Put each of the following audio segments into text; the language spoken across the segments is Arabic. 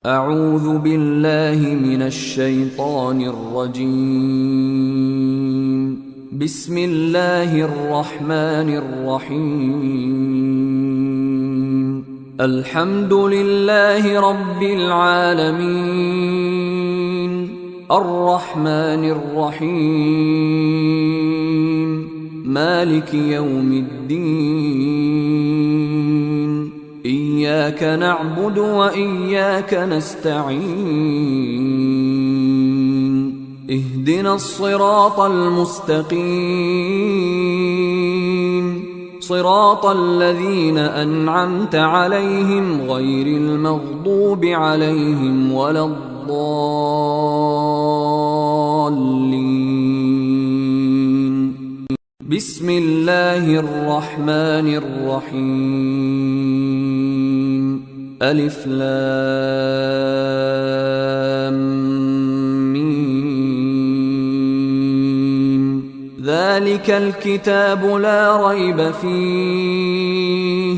أعوذ بالله من الشيطان الرجيم. بسم الله الرحمن الرحيم. الحمد لله رب العالمين، الرحمن الرحيم، مالك يوم الدين، إياك نعبد وإياك نستعين، اهدنا الصراط المستقيم، صراط الذين أنعمت عليهم غير المغضوب عليهم ولا الضالين. بسم الله الرحمن الرحيم. ألف لام ميم. ذلك الكتاب لا ريب فيه،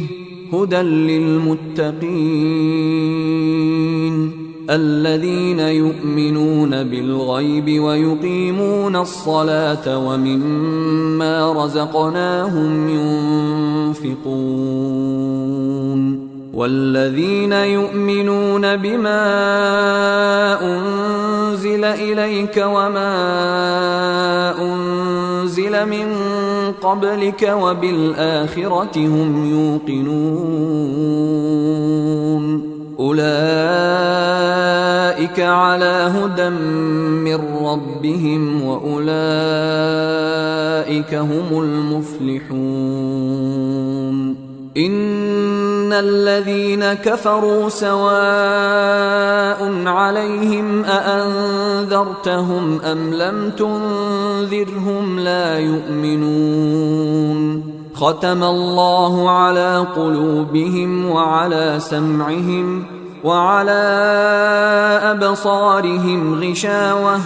هدى للمتقين الذين يؤمنون بالغيب ويقيمون الصلاة ومما رزقناهم ينفقون، والذين يؤمنون بما أنزل إليك وما أنزل من قبلك وبالآخرة هم يوقنون، أولئك على هدى من ربهم وأولئك هم المفلحون. إن الذين كفروا سواء عليهم أأنذرتهم أم لم تنذرهم لا يؤمنون. ختم الله على قلوبهم وعلى سمعهم وعلى أبصارهم غشاوة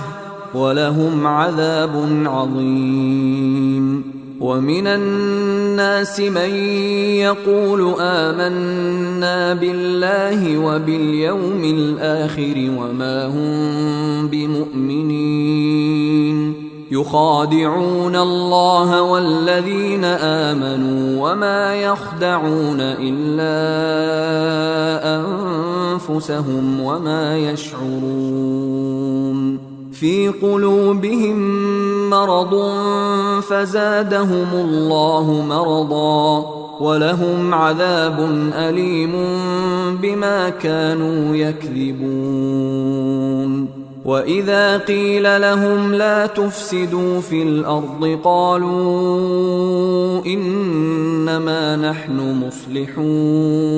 ولهم عذاب عظيم. ومن الناس من يقول آمنا بالله وباليوم الآخر وما هم بمؤمنين، يخادعون الله والذين آمنوا وما يخدعون إلا أنفسهم وما يشعرون. في قلوبهم مرض فزادهم الله مرضا ولهم عذاب أليم بما كانوا يكذبون. وإذا قيل لهم لا تفسدوا في الأرض قالوا إنما نحن مصلحون،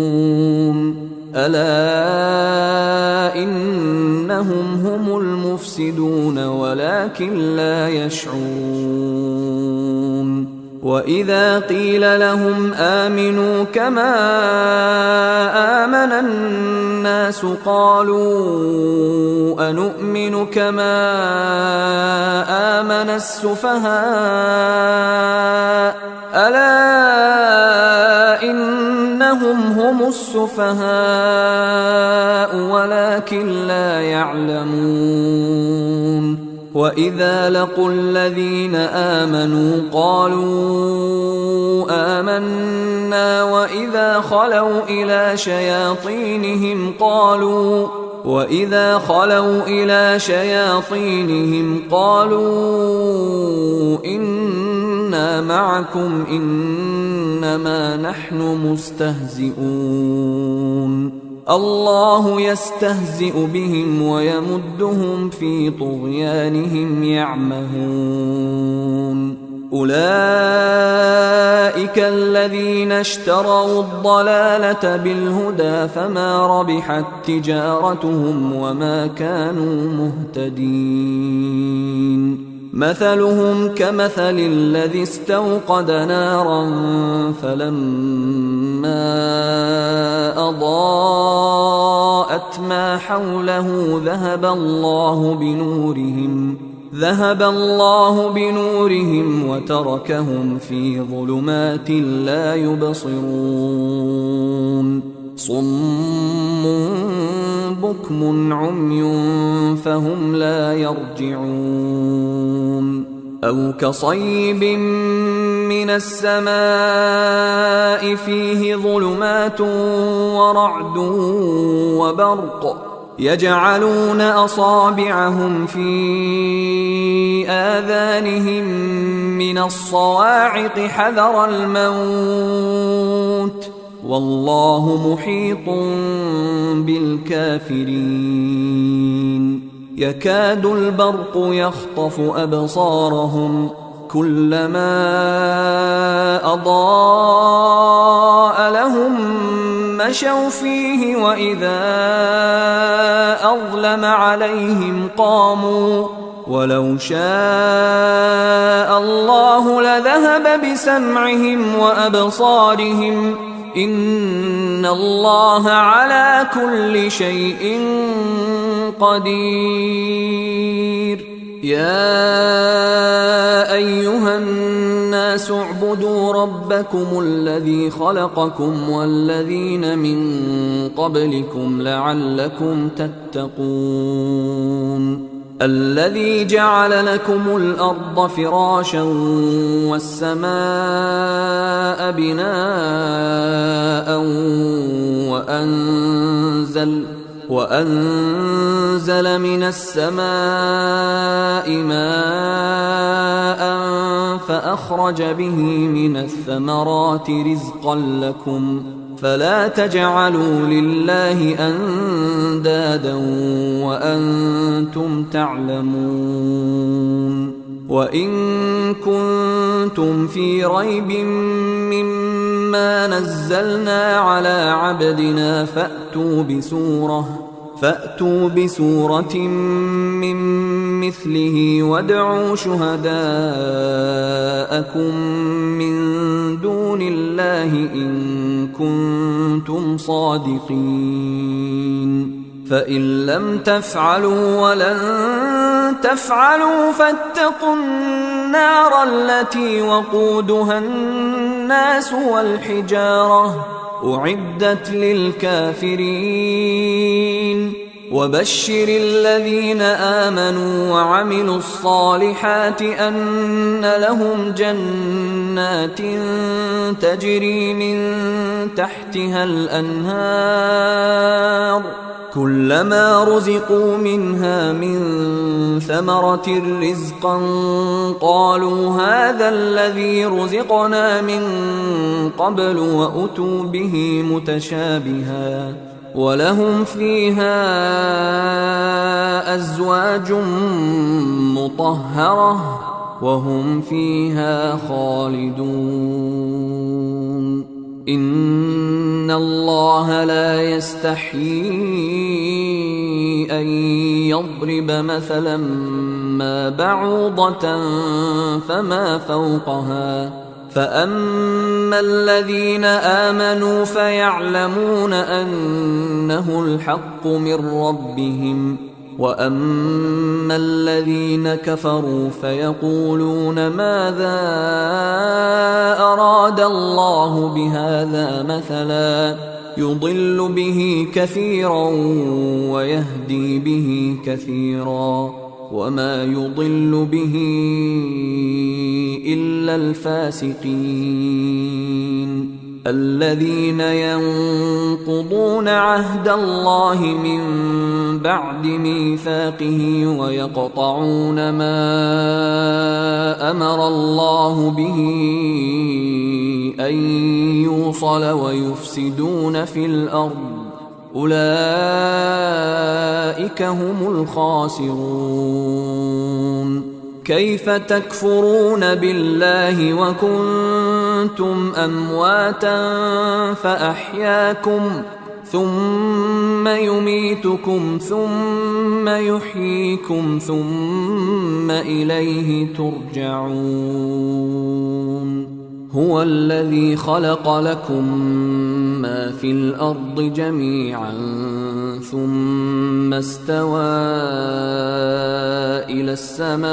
ألا إنهم هم المفسدون ولكن لا يشعرون. وإذا قيل لهم آمنوا كما آمن الناس قالوا أنؤمن كما آمن السفهاء، ألا إنهم هم السفهاء ولكن لا يعلمون. وإذا لقوا الذين آمنوا قالوا آمنا وإذا خلوا إلى شياطينهم قالوا إنا معكم إنما نحن مستهزئون. الله يستهزئ بهم ويمدهم في طغيانهم يعمهون. أولئك الذين اشتروا الضلالة بالهدى فما ربحت تجارتهم وما كانوا مهتدين. مثلهم كمثل الذي استوقد نارا فلما أضاءت ما حوله ذهب الله بنورهم وتركهم في ظلمات لا يبصرون. صم بكم عمي فهم لا يرجعون أو كصيب من السماء فيه ظلمات ورعد وبرق يجعلون أصابعهم في آذانهم من الصواعق حذر الموت والله محيط بالكافرين يكاد البرق يخطف أبصارهم كلما أضاء لهم مشوا فيه وإذا أظلم عليهم قاموا ولو شاء الله لذهب بسمعهم وأبصارهم إن الله على كل شيء قدير يا أيها الناس اعبدوا ربكم الذي خلقكم والذين من قبلكم لعلكم تتقون الذي جعل لكم الأرض فراشا والسماء بناء وأنزل من السماء ماء فأخرج به من الثمرات رزقا لكم فلا تجعلوا لله أندادا وأنتم تعلمون وإن كنتم في ريب مما نزلنا على عبدنا فأتوا بسورة من مثله وادعوا شهداءكم من دون الله إن كنتم صادقين فإن لم تفعلوا ولن تفعلوا فاتقوا النار التي وقودها الناس والحجارة أعدت للكافرين وبشر الذين آمنوا وعملوا الصالحات أن لهم جنات تجري من تحتها الأنهار كلما رزقوا منها من ثمرة رزقا قالوا هذا الذي رزقنا من قبل وأتوا به متشابها ولهم فيها أزواج مطهرة وهم فيها خالدون إن الله لا يستحيي أن يضرب مثلا ما بعوضة فما فوقها فأما الذين آمنوا فيعلمون أنه الحق من ربهم وأما الذين كفروا فيقولون ماذا أراد الله بهذا مثلا يضل به كثيرا ويهدي به كثيرا وما يضل به إلا الفاسقين الذين ينقضون عهد الله من بعد ميثاقه ويقطعون ما أمر الله به أن يوصل ويفسدون في الأرض أولئك هم الخاسرون كيف تكفرون بالله وكنتم أمواتا فأحياكم ثم يميتكم ثم يحييكم ثم إليه ترجعون هو الذي خلق لكم ما في الأرض جميعا ثم استوى إلى السماء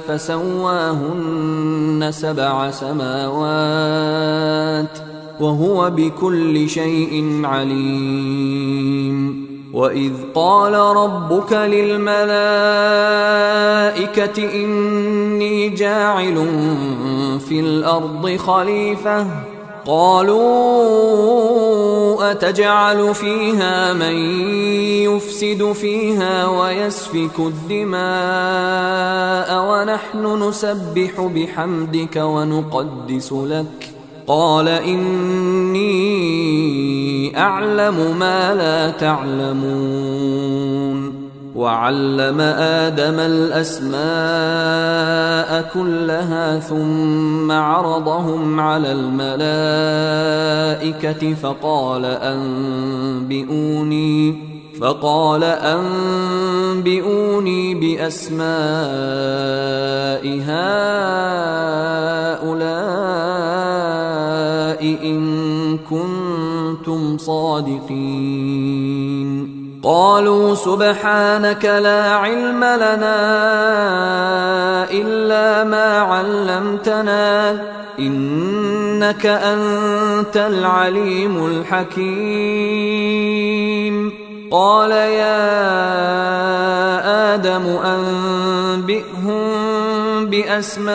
فسواهن 7 سماوات وهو بكل شيء عليم. وإذ قال ربك للملائكة إني جاعل في الأرض خليفة قالوا أتجعل فيها من يفسد فيها ويسفك الدماء ونحن نسبح بحمدك ونقدس لك قال إني أعلم ما لا تعلمون. وعلم آدم الأسماء كلها ثم عرضهم على الملائكة فقال أنبئوني بأسماء هؤلاء إن كنتم صادقين. قالوا سبحانك لا علم لنا إلا ما علمتنا إنك أنت العليم الحكيم. قال يا آدم أنبئهم بأسمائهم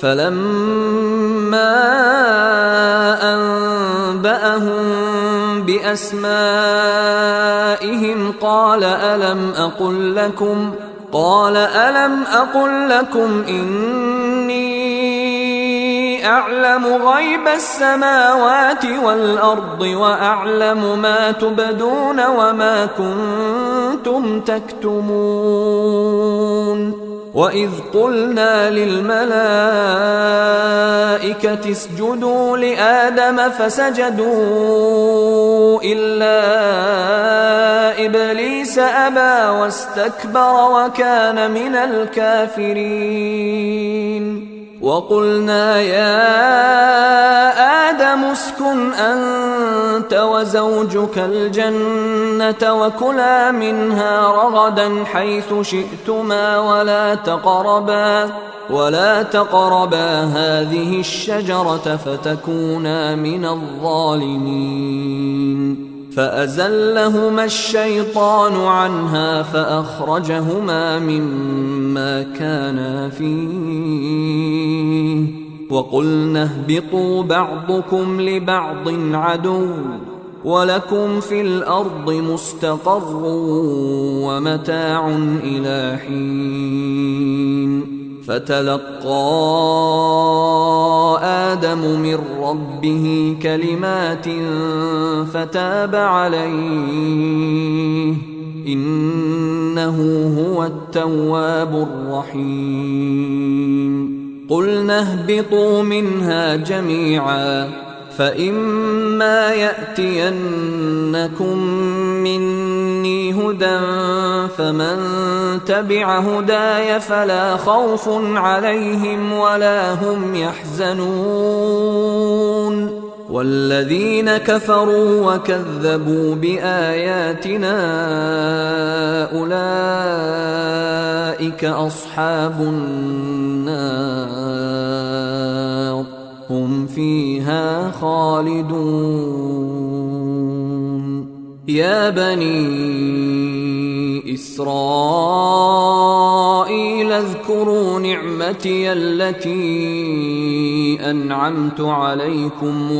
فلما أنبأهم بأسمائهم قال ألم أقل لكم إني أعلم غيب السماوات والأرض وأعلم ما تبدون وما كنتم تكتمون. وإذ قلنا للملائكة اسجدوا لآدم فسجدوا إلا إبليس أبى واستكبر وكان من الكافرين. وقلنا يا آدم اسكن أنت وزوجك الجنة وكلا منها رغدا حيث شئتما ولا تقربا هذه الشجرة فتكونا من الظالمين. فأزلهما الشيطان عنها فأخرجهما مما كانا فيه وقلنا اهبطوا بعضكم لبعض عدو ولكم في الأرض مستقر ومتاع إلى حين. فتلقى آدم من ربه كلمات فتاب عليه إنه هو التواب الرحيم. قلنا اهبطوا منها جميعا فإما يأتينكم مني هدى فمن تبع هداي فلا خوف عليهم ولا هم يحزنون. والذين كفروا وكذبوا بآياتنا أولئك أصحاب النار هم فيها خالدون. يا بني إسرائيل اذكروا نعمتي التي أنعمت عليكم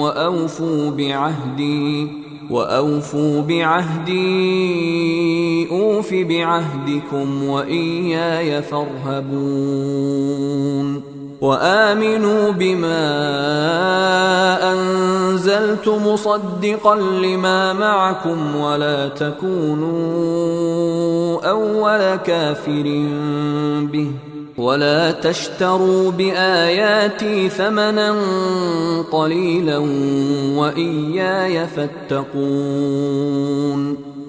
وأوفوا بعهدي أوف بعهدكم وإياي فارهبون. وآمنوا بما أنزلت مصدقا لما معكم ولا تكونوا أول كافر به ولا تشتروا بآياتي ثمنا قليلا وإياي فاتقون.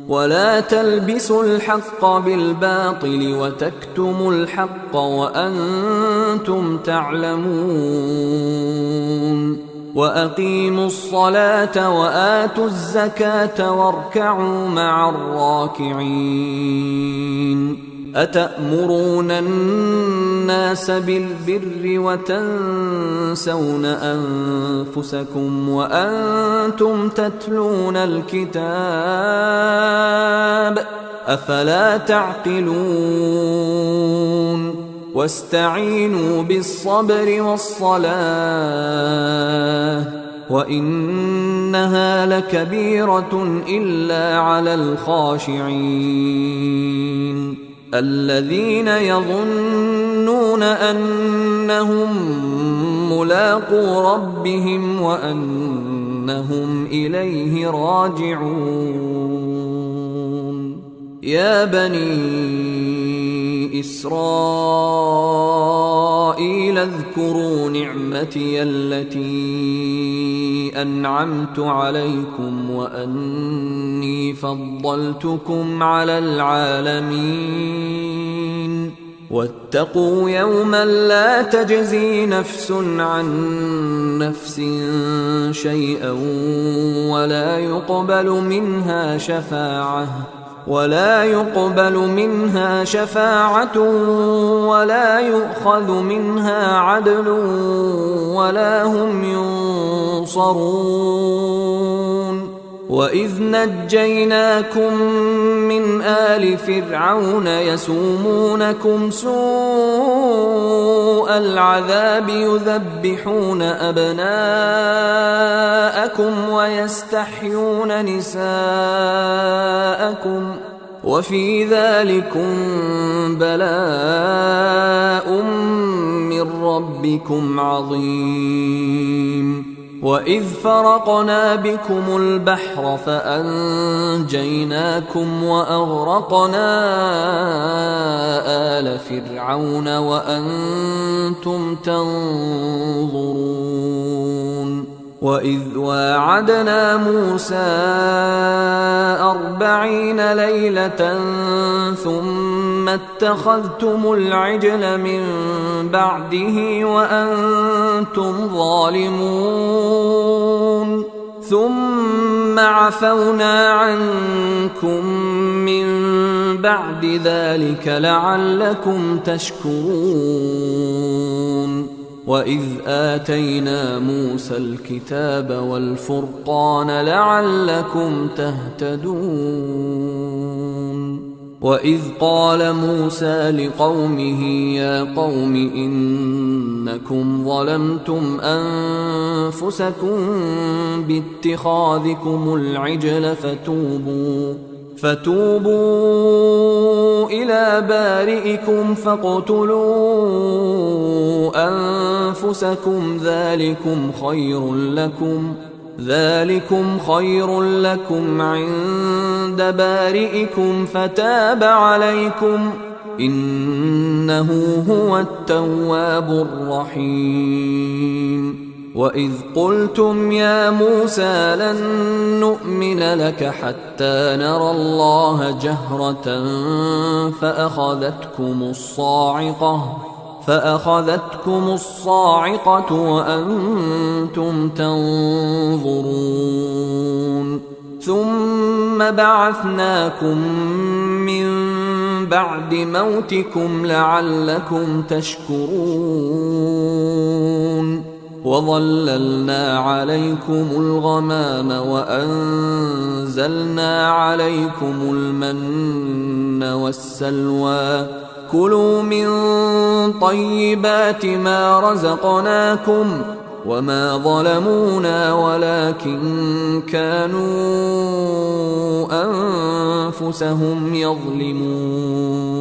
ولا تلبسوا الحق بالباطل وتكتموا الحق وأنتم تعلمون. وأقيموا الصلاة وآتوا الزكاة واركعوا مع الراكعين. أتأمرون الناس بالبر وتنسون أنفسكم وأنتم تتلون الكتاب أفلا تعقلون واستعينوا بالصبر والصلاة وإنها لكبيرة إلا على الخاشعين الذين يظنون أنهم ملاقو ربهم وأنهم إليه راجعون يا بني إسرائيل اذكروا نعمتي التي أنعمت عليكم وأني فضلتكم على العالمين واتقوا يوما لا تجزي نفس عن نفس شيئا ولا يقبل منها شفاعة ولا يؤخذ منها عدل ولا هم ينصرون وإذ نجيناكم من آل فرعون يسومونكم سوء العذاب يذبحون أبناءكم ويستحيون نساءكم وفي ذلكم بلاء من ربكم عظيم وإذ فرقنا بكم البحر فأنجيناكم وأغرقنا آل فرعون وأنتم تنظرون وإذ واعدنا موسى 40 ليلة ثم اتخذتم العجل من بعده وأنتم ظالمون ثم عفونا عنكم من بعد ذلك لعلكم تشكرون وإذ آتينا موسى الكتاب والفرقان لعلكم تهتدون وإذ قال موسى لقومه يا قوم إنكم ظلمتم أنفسكم باتخاذكم العجل فتوبوا إلى بارئكم فاقتلوا أنفسكم ذلكم خير لكم عند بارئكم فتاب عليكم إنه هو التواب الرحيم وإذ قلتم يا موسى لن نؤمن لك حتى نرى الله جهرة فأخذتكم الصاعقة وأنتم تنظرون ثم بعثناكم من بعد موتكم لعلكم تشكرون وظللنا عليكم الغمام وأنزلنا عليكم المن والسلوى كلوا من طيبات ما رزقناكم وما ظلمونا ولكن كانوا أنفسهم يظلمون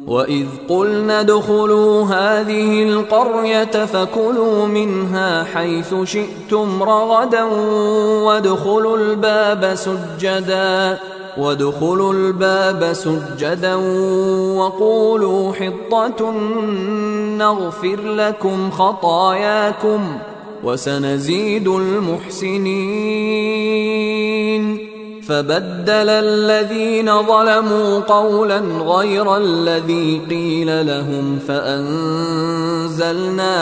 وإذ قلنا ادخلوا هذه القرية فكلوا منها حيث شئتم رغدا وادخلوا الباب سجدا وقولوا حطة نغفر لكم خطاياكم وسنزيد المحسنين فبدل الذين ظلموا قولا غير الذي قيل لهم فأنزلنا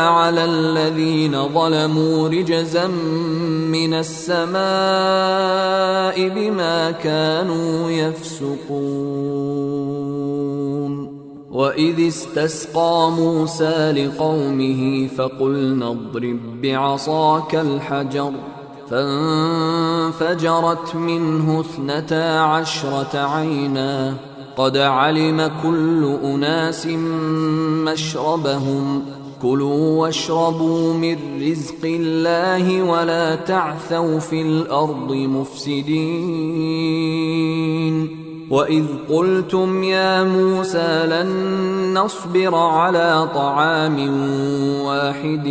على الذين ظلموا رجزا من السماء بما كانوا يفسقون وإذ استسقى موسى لقومه فقلنا اضرب بعصاك الحجر فانفجرت منه 12 عينا قد علم كل أناس مشربهم كلوا واشربوا من رزق الله ولا تعثوا في الأرض مفسدين وإذ قلتم يا موسى لن نصبر على طعام واحد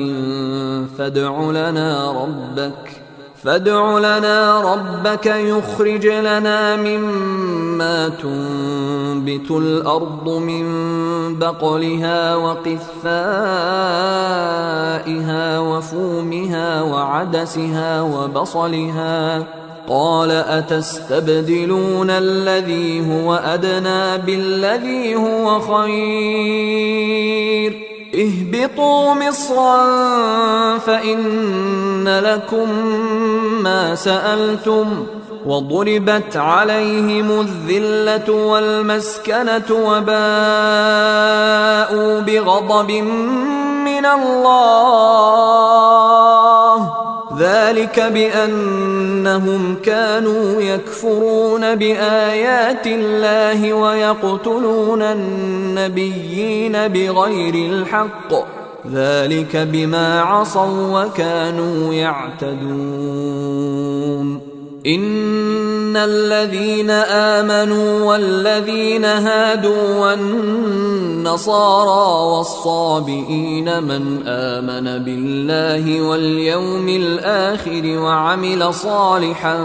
فادع لنا ربك يخرج لنا مما تنبت الأرض من بقلها وقثائها وفومها وعدسها وبصلها قال أتستبدلون الذي هو أدنى بالذي هو خير اهبطوا مصرا فإن لكم ما سألتم وضربت عليهم الذلة والمسكنة وباءوا بغضب من الله ذلك بأنهم كانوا يكفرون بآيات الله ويقتلون النبيين بغير الحق ذلك بما عصوا وكانوا يعتدون إن الذين آمنوا والذين هادوا والنصارى والصابئين من آمن بالله واليوم الآخر وعمل صالحا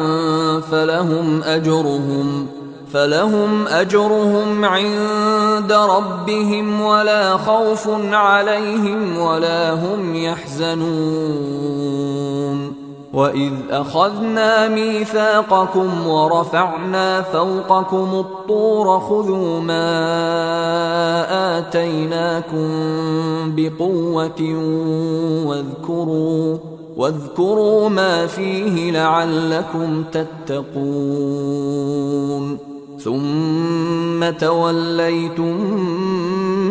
فلهم أجرهم عند ربهم ولا خوف عليهم ولا هم يحزنون وإذ أخذنا ميثاقكم ورفعنا فوقكم الطور خذوا ما آتيناكم بقوة واذكروا ما فيه لعلكم تتقون ثم توليتم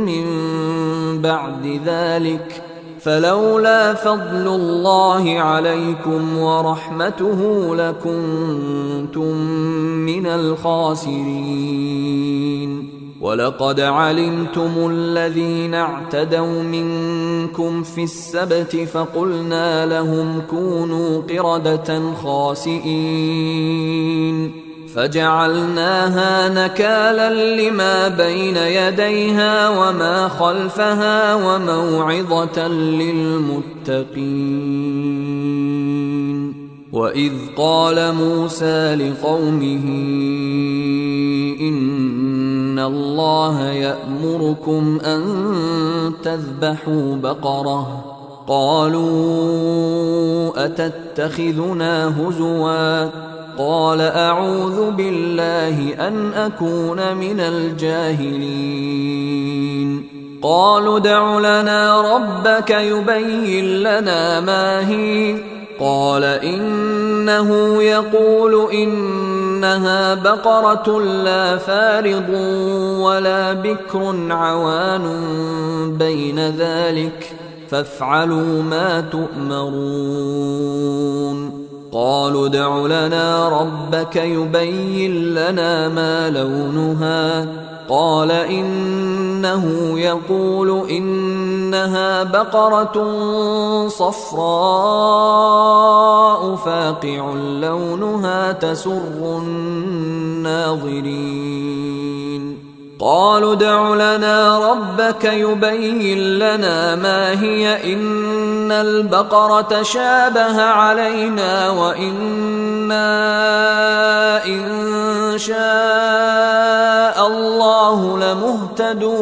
من بعد ذلك فلولا فضل الله عليكم ورحمته لكنتم من الخاسرين ولقد علمتم الذين اعتدوا منكم في السبت فقلنا لهم كونوا قردة خاسئين فجعلناها نكالا لما بين يديها وما خلفها وموعظة للمتقين وإذ قال موسى لقومه إن الله يأمركم أن تذبحوا بقرة قالوا أتتخذنا هزوا قال أعوذ بالله أن أكون من الجاهلين قالوا ادع لنا ربك يبين لنا ما هي قال إنه يقول إنها بقرة لا فارض ولا بكر عوان بين ذلك فافعلوا ما تؤمرون قالوا ادع لنا ربك يبين لنا ما لونها قال إنه يقول إنها بقرة صفراء فاقع لونها تسر الناظرين قالوا ادع لنا ربك يبين لنا ما هي إن البقرة شابه علينا وإنا إن شاء الله لمهتدون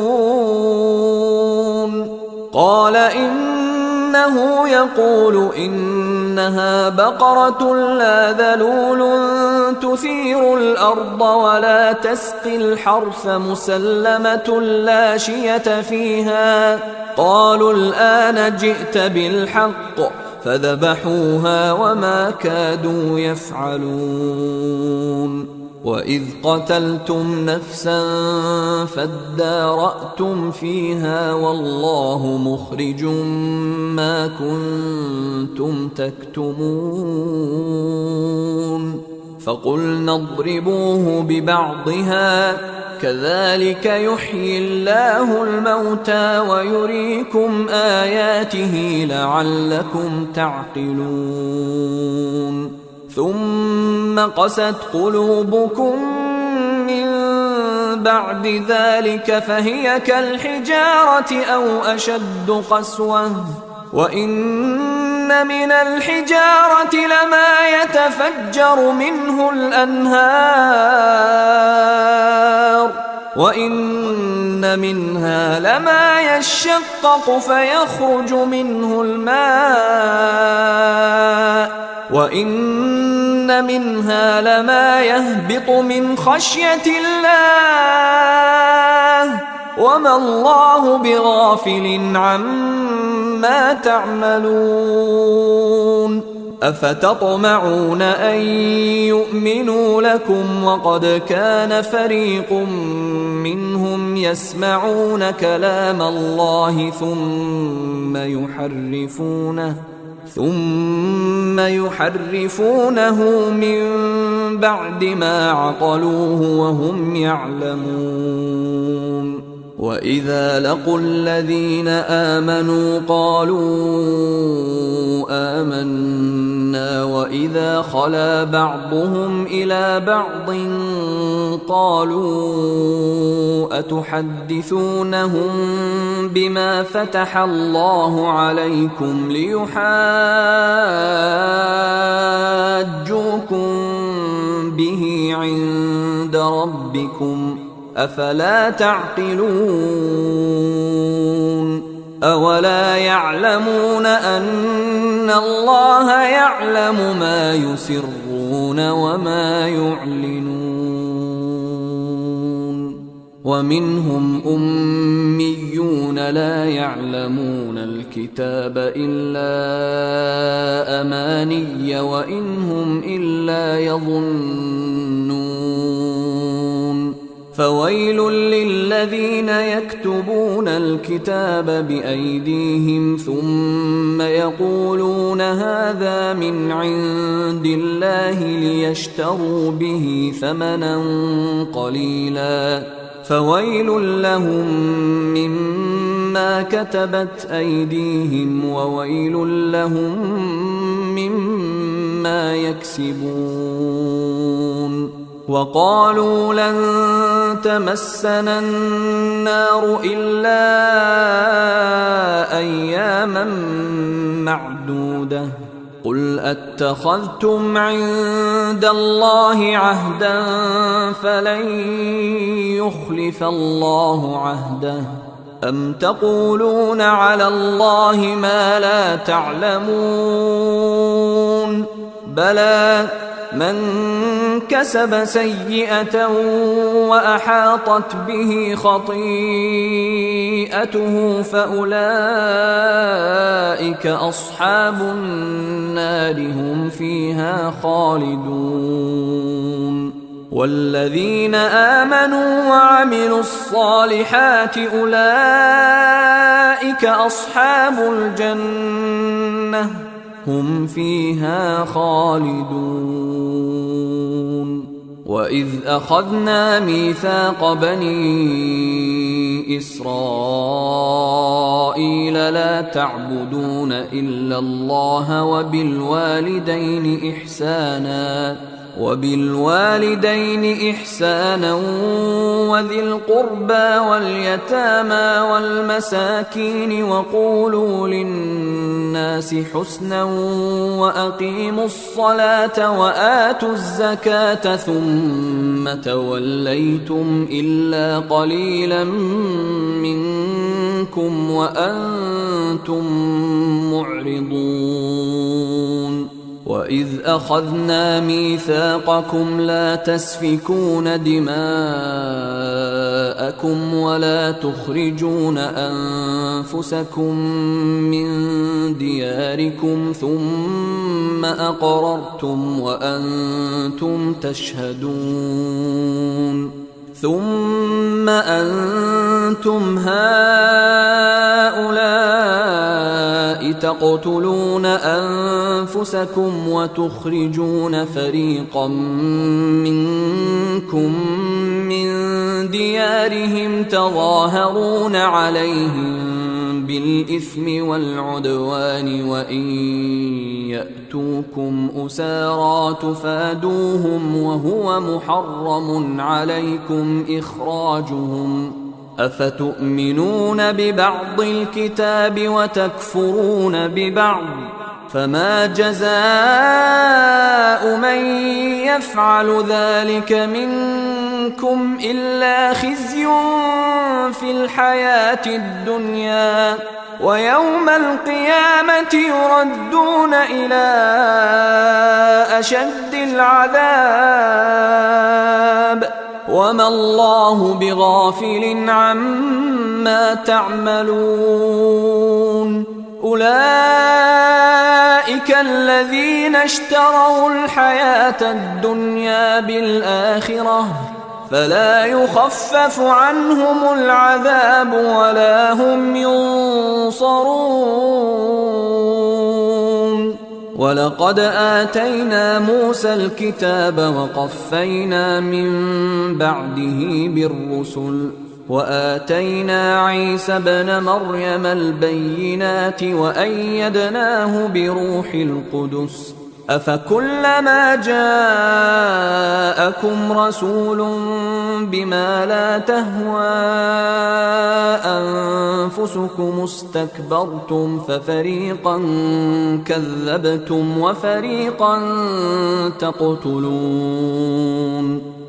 قال إنه يقول إنها بقرة لا ذلول تثير الأرض ولا تسقي الحرث مسلمة لا شية فيها قالوا الآن جئت بالحق فذبحوها وما كادوا يفعلون وإذ قتلتم نفسا فادارأتم فيها والله مخرج ما كنتم تكتمون فقلنا اضربوه ببعضها كذلك يحيي الله الموتى ويريكم آياته لعلكم تعقلون ثم قست قلوبكم من بعد ذلك فهي كالحجارة أو أشد قسوة وإن من الحجارة لما يتفجر منه الأنهار وإن منها لما يشقق فيخرج منه الماء وإن منها لما يهبط من خشية الله وما الله بغافل عما تعملون أفتطمعون أن يؤمنوا لكم وقد كان فريق منهم يسمعون كلام الله ثم يحرفونه من بعد ما عقلوه وهم يعلمون وإذا لقوا الذين آمنوا قالوا آمنا وإذا خلا بعضهم إلى بعض قالوا أتحدثونهم بما فتح الله عليكم ليحاجوكم به عند ربكم أفلا تعقلون أولا يعلمون أن الله يعلم ما يسرون وما يعلنون ومنهم أميون لا يعلمون الكتاب إلا أماني وإن هم إلا يظنون فويل للذين يكتبون الكتاب بأيديهم ثم يقولون هذا من عند الله ليشتروا به ثمنا قليلا فويل لهم مما كتبت أيديهم وويل لهم مما يكسبون وقالوا لن تمسنا النار إلا أياما معدودة قل أتخذتم عند الله عهدا فلن يخلف الله عهده أم تقولون على الله ما لا تعلمون بلى من كسب سيئة وأحاطت به خطيئته فأولئك أصحاب النار هم فيها خالدون والذين آمنوا وعملوا الصالحات أولئك أصحاب الجنة هم فيها خالدون وإذ أخذنا ميثاق بني إسرائيل لا تعبدون إلا الله وبالوالدين إحسانا وذي القربى واليتامى والمساكين وقولوا للناس حسنا وأقيموا الصلاة وآتوا الزكاة ثم توليتم إلا قليلا منكم وأنتم معرضون وإذ أخذنا ميثاقكم لا تسفكون دماءكم ولا تخرجون أنفسكم من دياركم ثم أقررتم وأنتم تشهدون ثم أنتم هؤلاء تقتلون أنفسكم وتخرجون فريقا منكم من ديارهم تظاهرون عليهم بالإثم والعدوان وإن يأتوكم أسارى تفادوهم وهو محرم عليكم إخراجهم أفتؤمنون ببعض الكتاب وتكفرون ببعض فما جزاء من يفعل ذلك منكم إلا خزي في الحياة الدنيا ويوم القيامة يردون إلى أشد العذاب وما الله بغافل عما تعملون أولئك الذين اشتروا الحياة الدنيا بالآخرة فلا يخفف عنهم العذاب ولا هم ينصرون ولقد آتينا موسى الكتاب وقفينا من بعده بالرسل وآتينا عيسى ابن مريم البينات وأيدناه بروح القدس أفكلما جاءكم رسول بما لا تهوى أنفسكم استكبرتم ففريقا كذبتم وفريقا تقتلون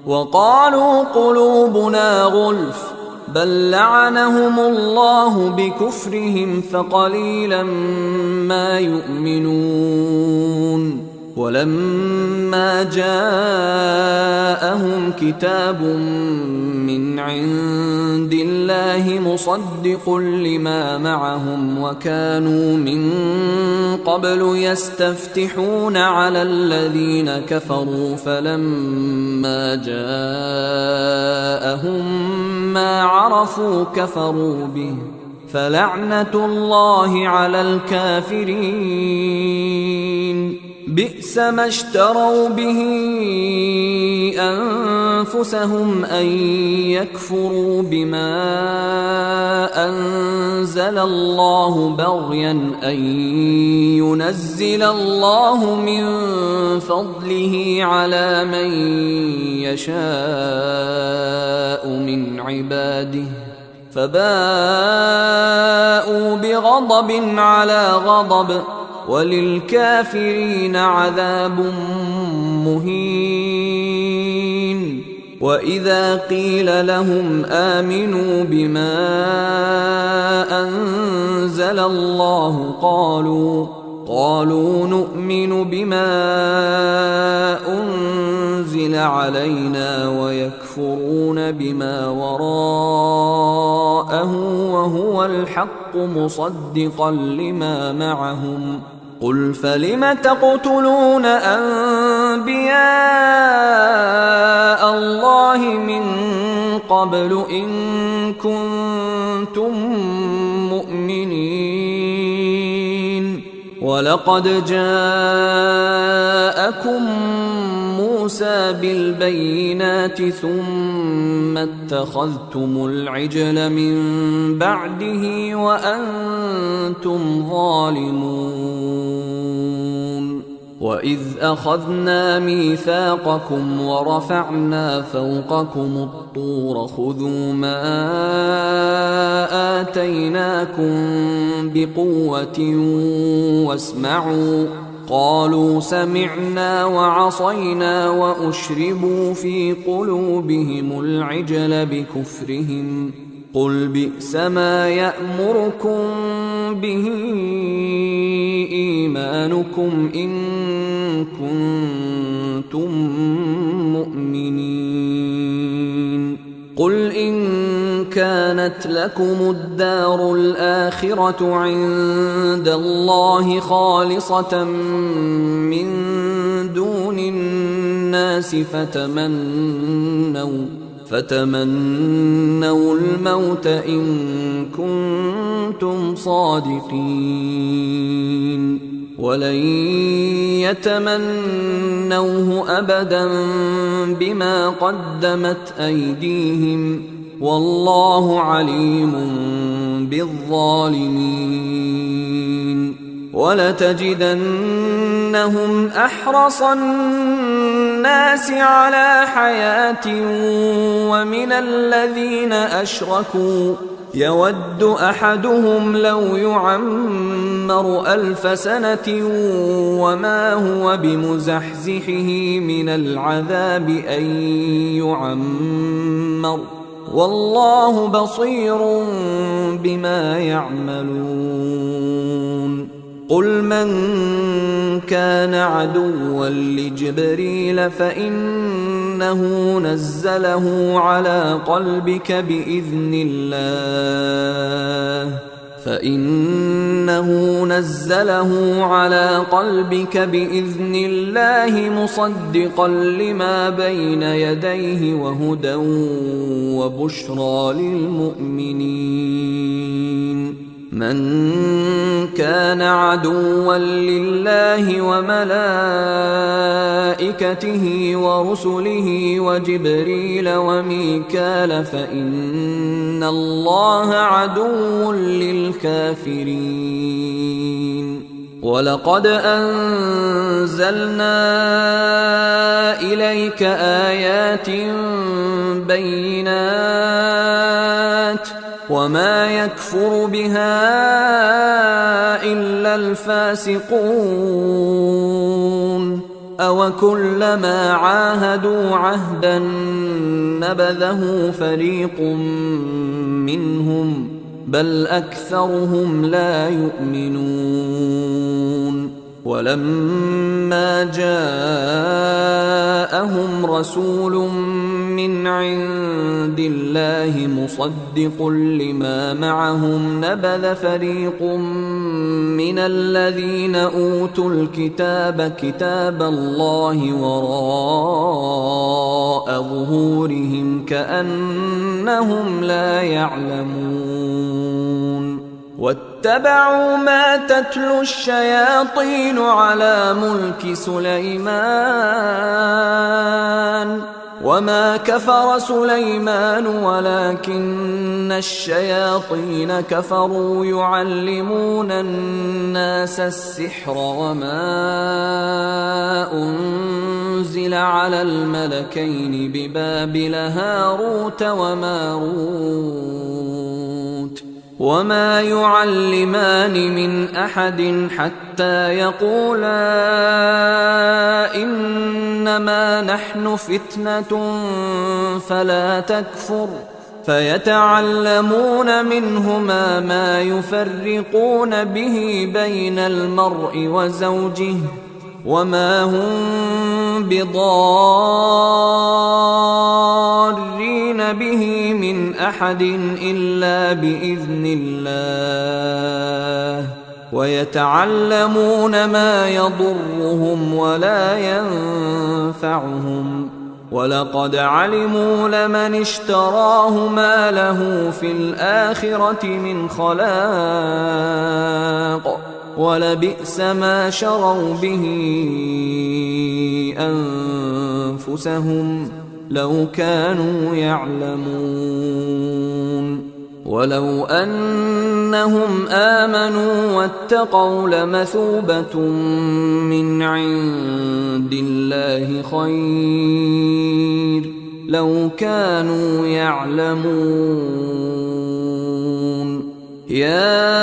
وقالوا قلوبنا غلف بل لعنهم الله بكفرهم فقليلا ما يؤمنون ولما جاءهم كتاب من عند الله مصدق لما معهم وكانوا من قبل يستفتحون على الذين كفروا فلما جاءهم ما عرفوا كفروا به فلعنة الله على الكافرين بئس ما اشتروا به أنفسهم أن يكفروا بما أنزل الله بغيا أن ينزل الله من فضله على من يشاء من عباده فباءوا بغضب على غضب وللكافرين عذاب مهين وإذا قيل لهم آمنوا بما أنزل الله قالوا نؤمن بما أنزل علينا ويكفرون بما وراءه وهو الحق مصدقا لما معهم قل فلم تقتلون أنبياء الله من قبل إن كنتم مؤمنين ولقد جاءكم موسى بالبينات ثم اتخذتم العجل من بعده وأنتم ظالمون وإذ أخذنا ميثاقكم ورفعنا فوقكم الطور خذوا ما آتيناكم بقوة واسمعوا قالوا سمعنا وعصينا وأشربوا في قلوبهم العجل بكفرهم قل بئس ما يأمركم به إيمانكم إن كنتم مؤمنين قل إن كانت لكم الدار الآخرة عند الله خالصة من دون الناس فتمنوا الموت إن كنتم صادقين ولن يتمنوه أبدا بما قدمت أيديهم والله عليم بالظالمين ولتجدنهم أحرص الناس على حياة ومن الذين أشركوا يود أحدهم لو يعمر 1000 سنة وما هو بمزحزحه من العذاب أن يعمر والله بصير بما يعملون قل من كان عدوا لجبريل فإنه نزله على قلبك بإذن الله مصدقا لما بين يديه وهدى وبشرى للمؤمنين من كان عدوا لله وملائكته ورسله وجبريل وميكال فإن الله عدو للكافرين ولقد أنزلنا إليك آيات بينات وما يكفر بها إلا الفاسقون أوكلما عاهدوا عهدا نبذه فريق منهم بل أكثرهم لا يؤمنون ولما جاءهم رسول من عند الله مصدق لما معهم نبذ فريق من الذين أوتوا الكتاب كتاب الله وراء ظهورهم كأنهم لا يعلمون واتبعوا ما تتلو الشياطين على ملك سليمان وما كفر سليمان ولكن الشياطين كفروا يعلمون الناس السحر وما أنزل على الملكين ببابل هاروت وماروت وما يعلمان من أحد حتى يقولا إنما نحن فتنة فلا تكفر فيتعلمون منهما ما يفرقون به بين المرء وزوجه وما هم بضارين به من أحد إلا بإذن الله ويتعلمون ما يضرهم ولا ينفعهم ولقد علموا لمن اشتراه ما له في الآخرة من خلاق ولبئس ما شروا به أنفسهم لو كانوا يعلمون ولو أنهم آمنوا واتقوا لمثوبة من عند الله خير لو كانوا يعلمون يا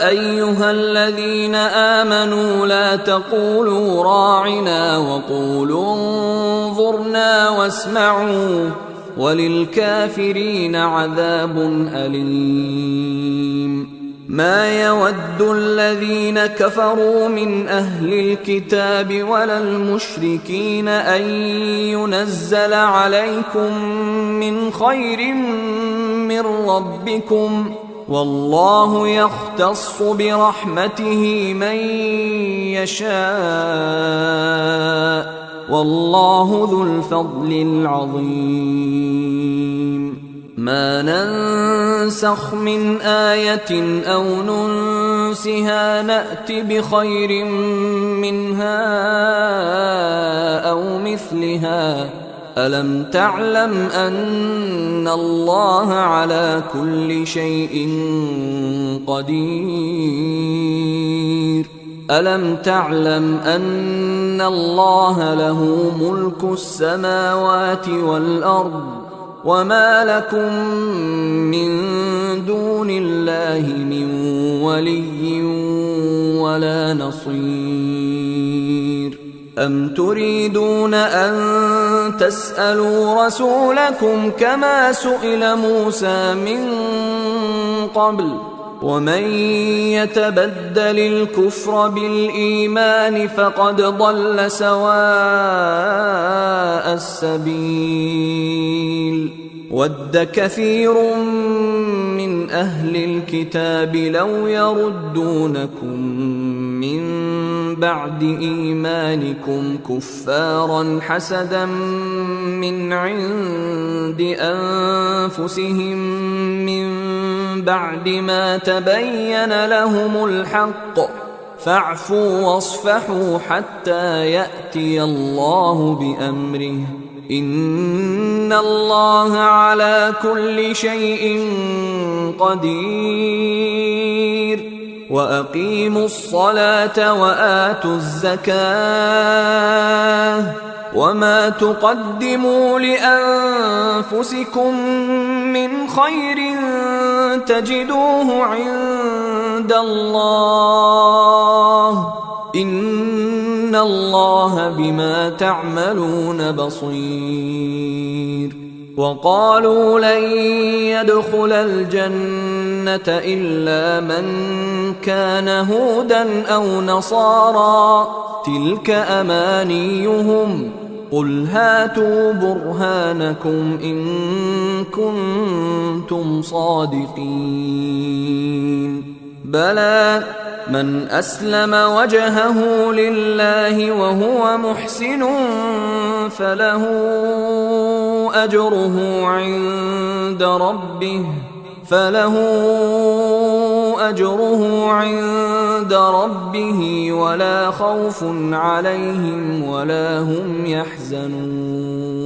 أيها الذين آمنوا لا تقولوا راعنا وقولوا انظرنا واسمعوا وللكافرين عذاب أليم ما يود الذين كفروا من أهل الكتاب ولا المشركين أن ينزل عليكم من خير من ربكم والله يختص برحمته من يشاء والله ذو الفضل العظيم. ما ننسخ من آية أو ننسها نأت بخير منها أو مثلها. ألم تعلم أن الله على كل شيء قدير؟ ألم تعلم أن الله له ملك السماوات والأرض وما لكم من دون الله من ولي ولا نصير؟ أم تريدون أن تسألوا رسولكم كما سئل موسى من قبل؟ ومن يتبدل الكفر بالإيمان فقد ضل سواء السبيل. ود كثير من أهل الكتاب لو يردونكم من بعد إيمانكم كفارا حسدا من عند أنفسهم من بعد ما تبين لهم الحق، فاعفوا واصفحوا حتى يأتي الله بأمره، إن الله على كل شيء قدير. وأقيموا الصلاة وآتوا الزكاة وما تقدموا لأنفسكم من خير تجدوه عند الله، إن الله بما تعملون بصير. وقالوا لن يدخل الجنة إلا من كان هودا أو نصارى، تلك أمانيهم، قل هاتوا برهانكم إن كنتم صادقين. بلى من أسلم وجهه لله وهو محسن فله أجره عند ربه ولا خوف عليهم ولا هم يحزنون.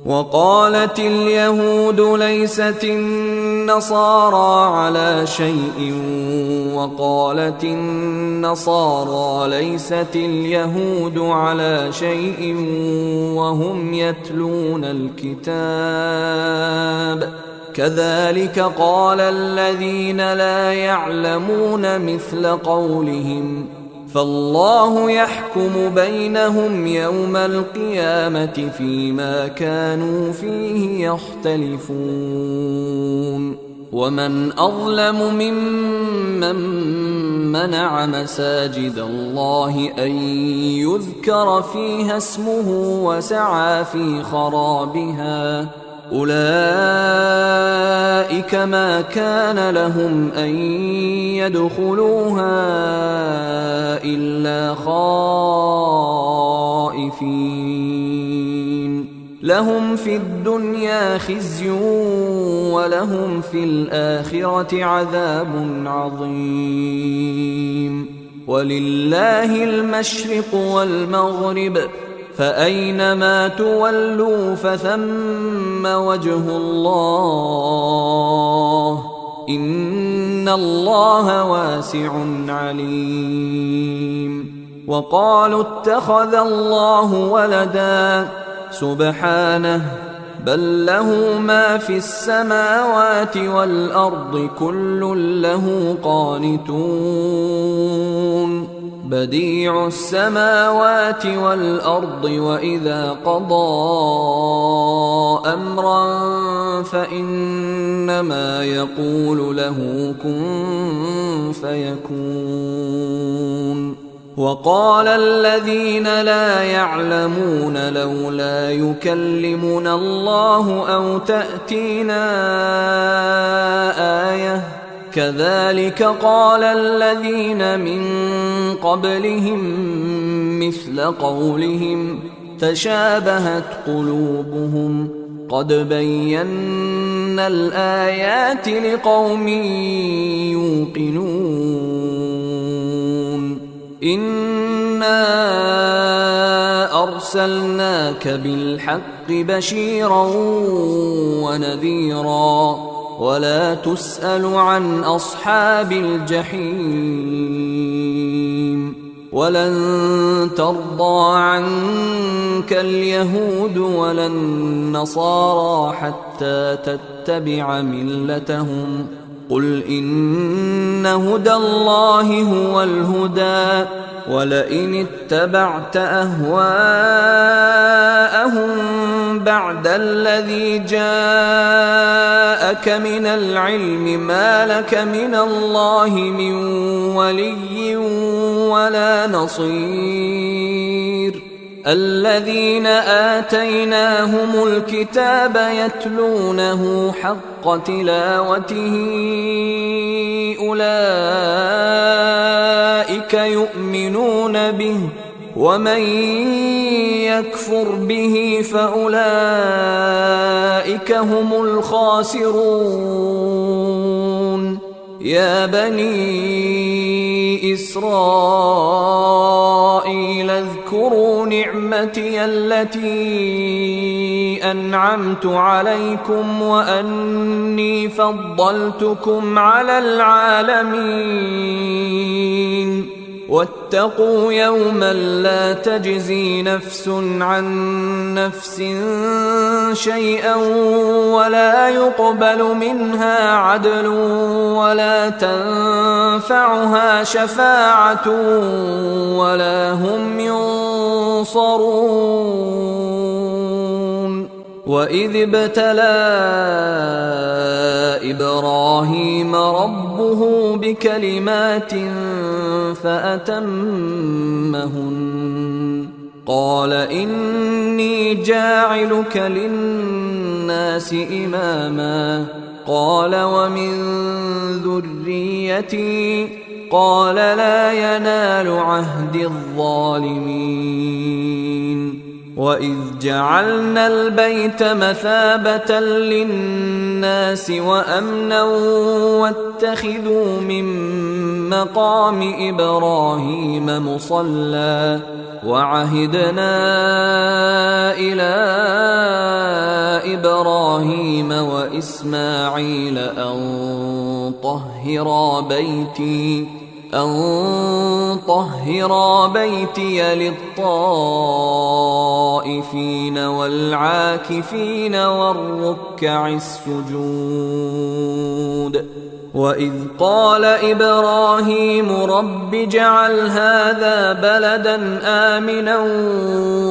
وقالت اليهود ليست النصارى على شيء وقالت النصارى ليست اليهود على شيء وهم يتلون الكتاب، كذلك قال الذين لا يعلمون مثل قولهم، فالله يحكم بينهم يوم القيامة فيما كانوا فيه يختلفون. ومن أظلم ممن منع مساجد الله أن يذكر فيها اسمه وسعى في خرابها، أولئك ما كان لهم أن يدخلوها إلا خائفين، لهم في الدنيا خزي ولهم في الآخرة عذاب عظيم. ولله المشرق والمغرب، فأينما تولوا فثم وجه الله، إن الله واسع عليم. وقالوا اتخذ الله ولدا، سبحانه، بل له ما في السماوات والأرض كل له قانتون. بديع السماوات والأرض، وإذا قضى أمرا فإنما يقول له كن فيكون. وقال الذين لا يعلمون لولا يكلمنا الله أو تأتينا آية، كذلك قال الذين من قبلهم مثل قولهم تشابهت قلوبهم قد بينا الآيات لقوم يوقنون إنا أرسلناك بالحق بشيرا ونذيرا ولا تسأل عن أصحاب الجحيم ولن ترضى عنك اليهود ولا النصارى حتى تتبع ملتهم قل إن هدى الله هو الهدى ولئن اتبعت أهواءهم بعد الذي جاءك من العلم ما لك من الله من ولي ولا نصير الذين آتيناهم الكتاب يتلونه حق تلاوته أولئك يؤمنون به ومن يكفر به فأولئك هم الخاسرون يا بني إسرائيل اذكروا نعمتي التي أنعمت عليكم وأني فضلتكم على العالمين واتقوا يوما لا تجزي نفس عن نفس شيئا ولا يقبل منها عدل ولا تنفعها شفاعة ولا هم ينصرون وإذ ابتلى إبراهيم ربه بكلمات فأتمهن قال إني جاعلك للناس إماما قال ومن ذريتي قال لا ينال عهد الظالمين وإذ جعلنا البيت مثابة للناس وأمنا واتخذوا من مقام إبراهيم مصلى وعهدنا إلى إبراهيم وإسماعيل أن طهرا بيتي للطائفين والعاكفين والركع السجود وإذ قال إبراهيم رب اجعل هذا بلدا آمنا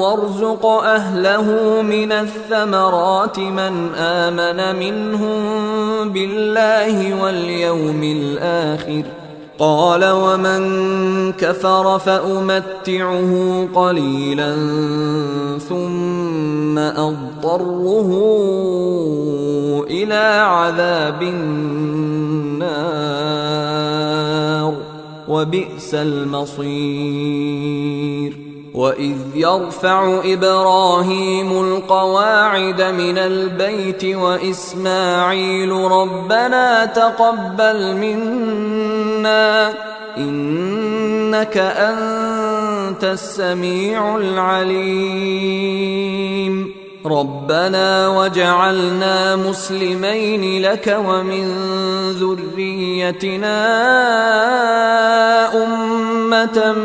وارزق أهله من الثمرات من آمن منهم بالله واليوم الآخر قال ومن كفر فأمتعه قليلا ثم أضطره إلى عذاب النار وبئس المصير وإذ يرفع إبراهيم القواعد من البيت وإسماعيل ربنا تقبل منا إنك أنت السميع العليم ربنا وجعلنا مسلمين لك ومن ذريتنا أمة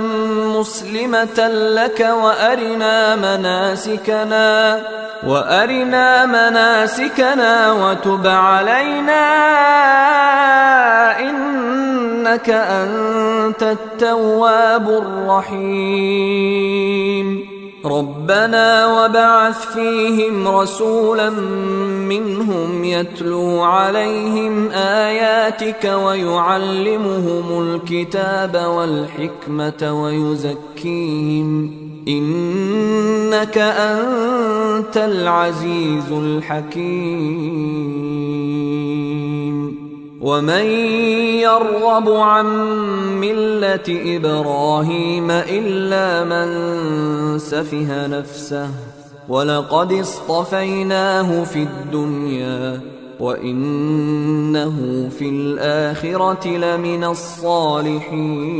مسلمة لك وأرنا مناسكنا وتب علينا إنك أنت التواب الرحيم ربنا وبعث فيهم رسولا منهم يتلو عليهم آياتك ويعلمهم الكتاب والحكمة ويزكيهم إنك أنت العزيز الحكيم ومن يرغب عن ملة إبراهيم إلا من سفه نفسه ولقد اصطفيناه في الدنيا وإنه في الآخرة لمن الصالحين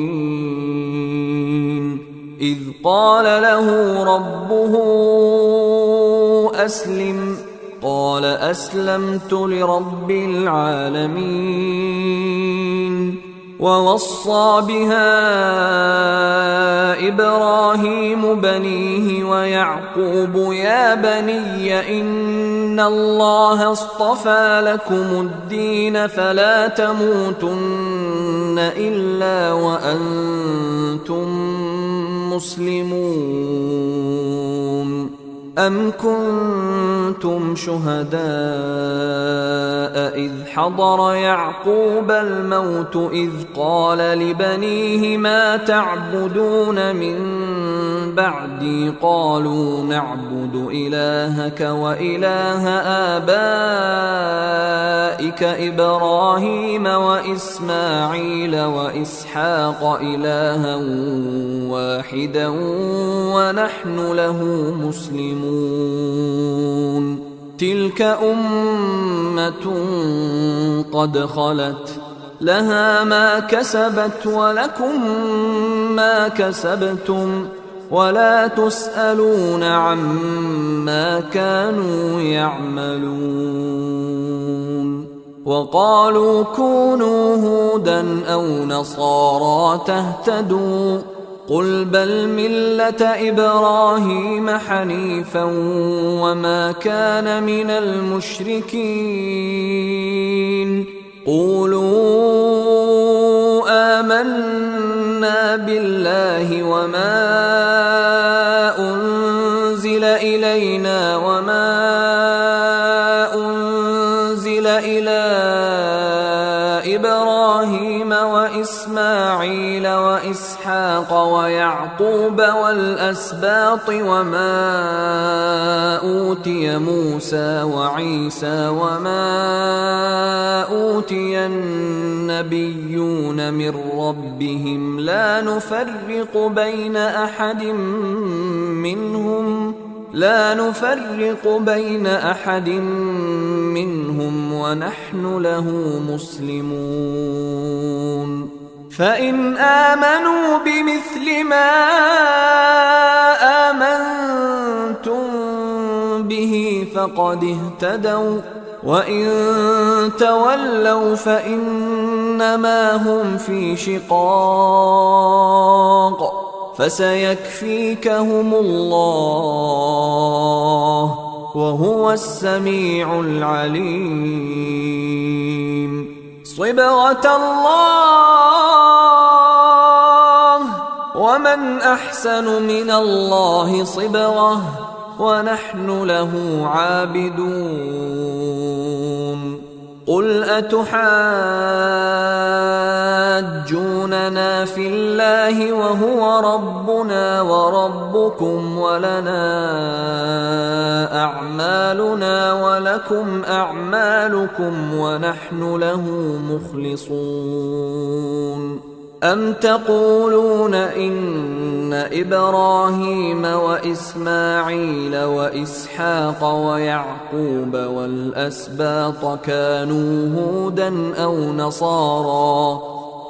إذ قال له ربه أسلم قال أسلمت لرب العالمين ووصى بها إبراهيم بنيه ويعقوب يا بني إن الله اصطفى لكم الدين فلا تموتن إلا وأنتم مسلمون أم كنتم شهداء إذ حضر يعقوب الموت إذ قال لبنيه ما تعبدون من بعدي قالوا نعبد إلهك وإله آبائك إبراهيم وإسماعيل وإسحاق إلها واحدا ونحن له مسلمون تلك أمة قد خلت لها ما كسبت ولكم ما كسبتم ولا تسألون عما كانوا يعملون وقالوا كونوا هودا أو نصارى تهتدوا قل بل ملة إبراهيم حنيفا وما كان من المشركين قولوا آمنا بالله وما أنزل إلينا وما أنزل إلى إبراهيم وإسماعيل وإسحاق ويعقوب والأسباط وما أوتي موسى وعيسى وما أوتي النبيون من ربهم لا نفرق بين أحد منهم ونحن له مسلمون فإن آمنوا بمثل ما آمنتم به فقد اهتدوا وإن تولوا فإنما هم في شقاق فسيكفيكهم الله وهو السميع العليم صبغة الله ومن أحسن من الله صبغة ونحن له عابدون قل أتحاجوننا في الله وهو ربنا وربكم ولنا أعمالنا ولكم أعمالكم ونحن له مخلصون أم تقولون إن إبراهيم وإسماعيل وإسحاق ويعقوب والأسباط كانوا هودا أو نصارى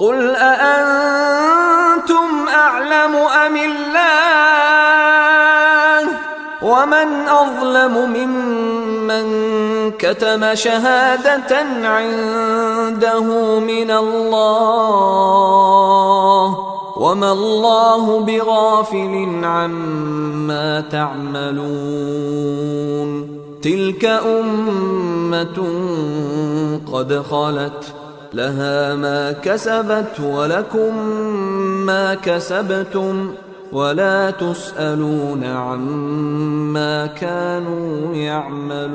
قل أأنتم أعلم أم الله ومن أظلم ممن كتم شهادة عنده من الله وما الله بغافل عما تعملون تلك أمة قد خلت لها ما كسبت ولكم ما كسبتم ولا تسألون عما كانوا يعملون